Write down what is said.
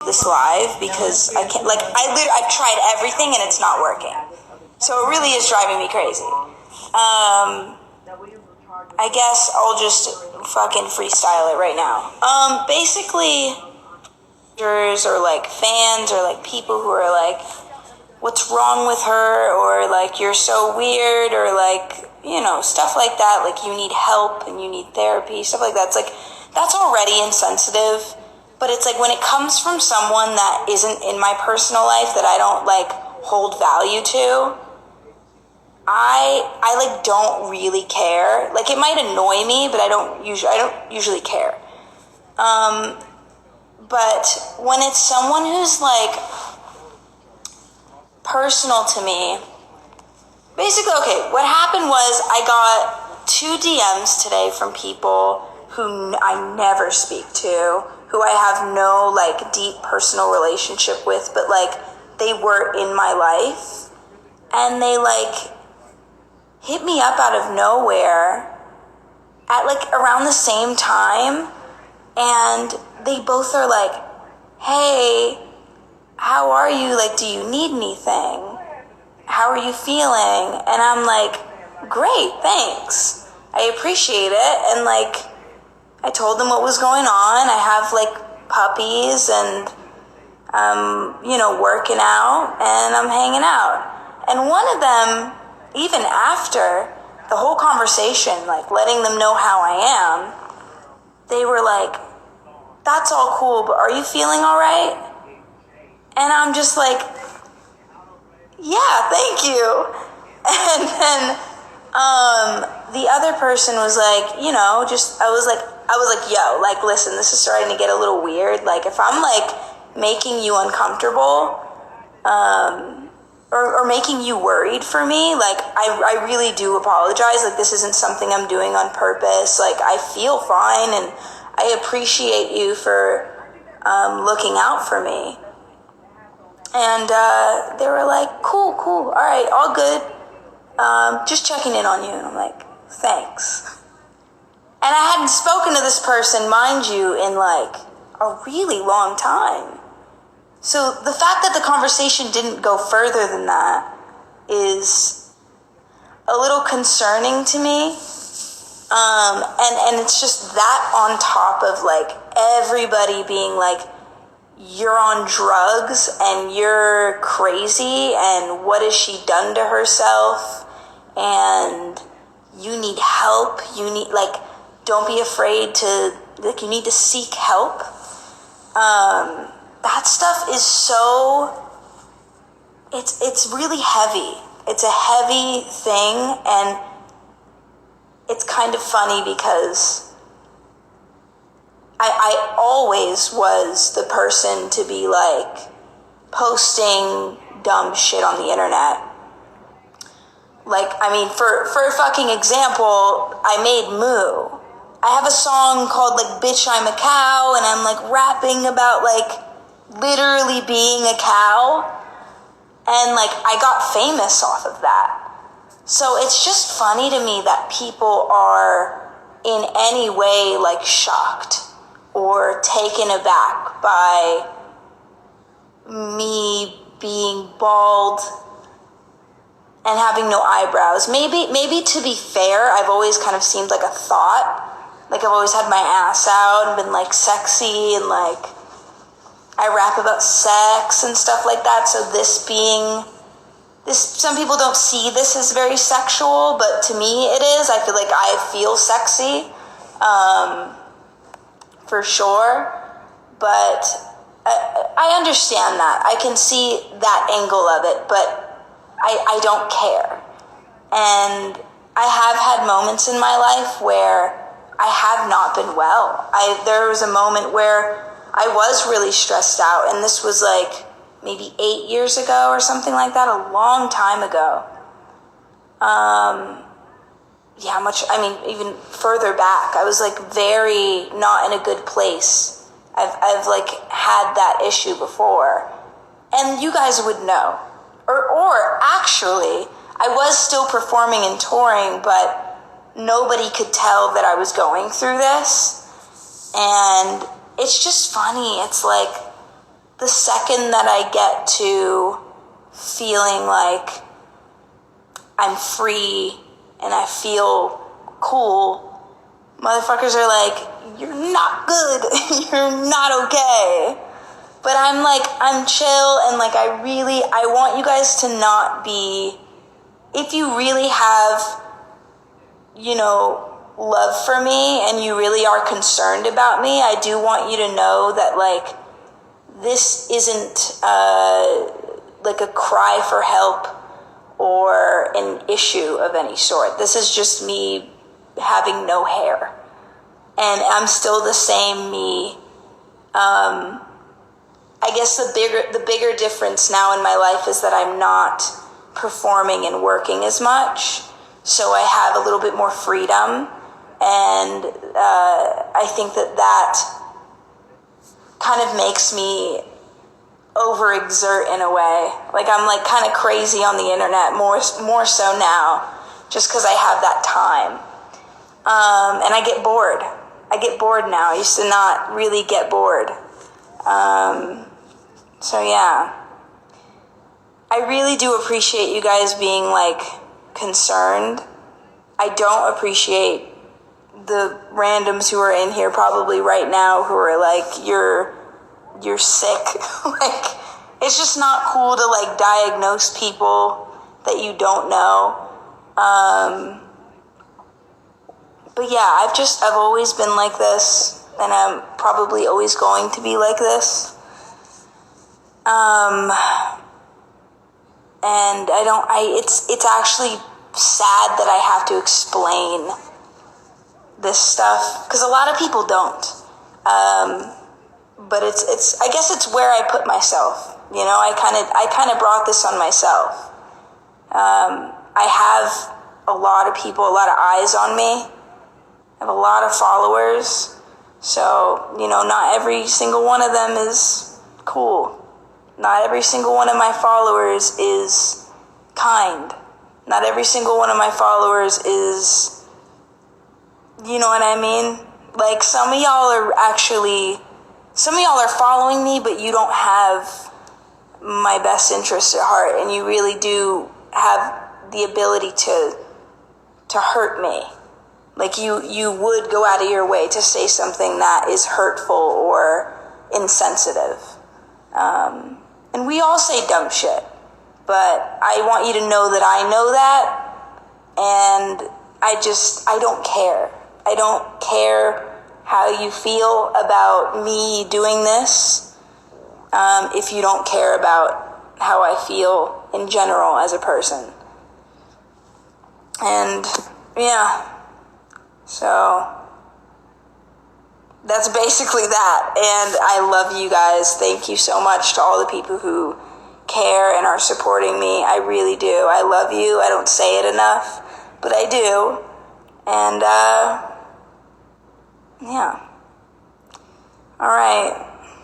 this live because I can't, like, I've tried everything and it's not working. So it really is driving me crazy. I guess I'll just fucking freestyle it right now. Basically, or like fans or like people who are like, what's wrong with her, or like, you're so weird, or like, you know, stuff like that, like you need help and you need therapy, stuff like that. It's like, that's already insensitive, but it's like when it comes from someone that isn't in my personal life, that I don't like hold value to, I like don't really care. Like, it might annoy me, but I don't usually care. But when it's someone who's like personal to me, basically, okay, what happened was I got 2 DMs today from people who I never speak to, who I have no like deep personal relationship with, but like they were in my life, and they like hit me up out of nowhere at like around the same time, and they both are like, hey, how are you? Like, do you need anything? How are you feeling? And I'm like, great, thanks. I appreciate it. And like, I told them what was going on. I have like puppies, and I'm, you know, working out, and I'm hanging out. And one of them, even after the whole conversation, like letting them know how I am, they were like, that's all cool, but are you feeling all right? And I'm just like, yeah, thank you. And then the other person was like, you know, just, I was like, yo, like, listen, this is starting to get a little weird. Like, if I'm like making you uncomfortable, or making you worried for me, like, I really do apologize. Like, this isn't something I'm doing on purpose. Like, I feel fine, and I appreciate you for looking out for me. And they were like, cool, all right, all good. Just checking in on you. And I'm like, thanks. And I hadn't spoken to this person, mind you, in like a really long time. So the fact that the conversation didn't go further than that is a little concerning to me. And it's just that on top of like everybody being like, you're on drugs and you're crazy, and what has she done to herself, and you need help, you need, like, don't be afraid to, like, you need to seek help. That stuff is so, it's really heavy. It's a heavy thing, and it's kind of funny because I always was the person to be like posting dumb shit on the internet. Like, I mean, for a fucking example, I made Moo. I have a song called like Bitch I'm a Cow, and I'm like rapping about like literally being a cow, and like I got famous off of that. So it's just funny to me that people are in any way like shocked or taken aback by me being bald and having no eyebrows. Maybe to be fair, I've always kind of seemed like a thought. Like, I've always had my ass out and been like sexy, and like I rap about sex and stuff like that. So some people don't see this as very sexual, but to me it is. I feel like I feel sexy. For sure, but I understand that. I can see that angle of it, but I don't care. And I have had moments in my life where I have not been well. There was a moment where I was really stressed out, and this was like maybe 8 years ago or something like that, a long time ago. Even further back, I was like very not in a good place. I've like had that issue before, and you guys would know. Or actually, I was still performing and touring, but nobody could tell that I was going through this. And it's just funny. It's like, the second that I get to feeling like I'm free and I feel cool, motherfuckers are like, you're not good, you're not okay. But I'm like, I'm chill, and like I want you guys to not be, if you really have, love for me and you really are concerned about me, I do want you to know that like, this isn't like a cry for help or an issue of any sort. This is just me having no hair. And I'm still the same me. I guess the bigger difference now in my life is that I'm not performing and working as much. So I have a little bit more freedom. And I think that kind of makes me overexert in a way. Like I'm like kind of crazy on the internet more so now, just because I have that time. And I get bored. I get bored now. I used to not really get bored. So yeah. I really do appreciate you guys being like concerned. I don't appreciate the randoms who are in here probably right now who are like, you're sick. Like, it's just not cool to like diagnose people that you don't know. But yeah, I've always been like this, and I'm probably always going to be like this. And it's actually sad that I have to explain this stuff, because a lot of people don't. But it's I guess it's where I put myself. I kind of brought this on myself. I have a lot of people, a lot of eyes on me. I have a lot of followers. So, not every single one of them is cool. Not every single one of my followers is kind. Not every single one of my followers is, you know what I mean? Like, some of y'all are following me, but you don't have my best interest at heart, and you really do have the ability to hurt me. Like, you would go out of your way to say something that is hurtful or insensitive. And we all say dumb shit, but I want you to know that I know that, and I don't care. I don't care how you feel about me doing this, if you don't care about how I feel in general as a person. And yeah, so that's basically that. And I love you guys. Thank you so much to all the people who care and are supporting me. I really do. I love you. I don't say it enough, but I do. And yeah. All right.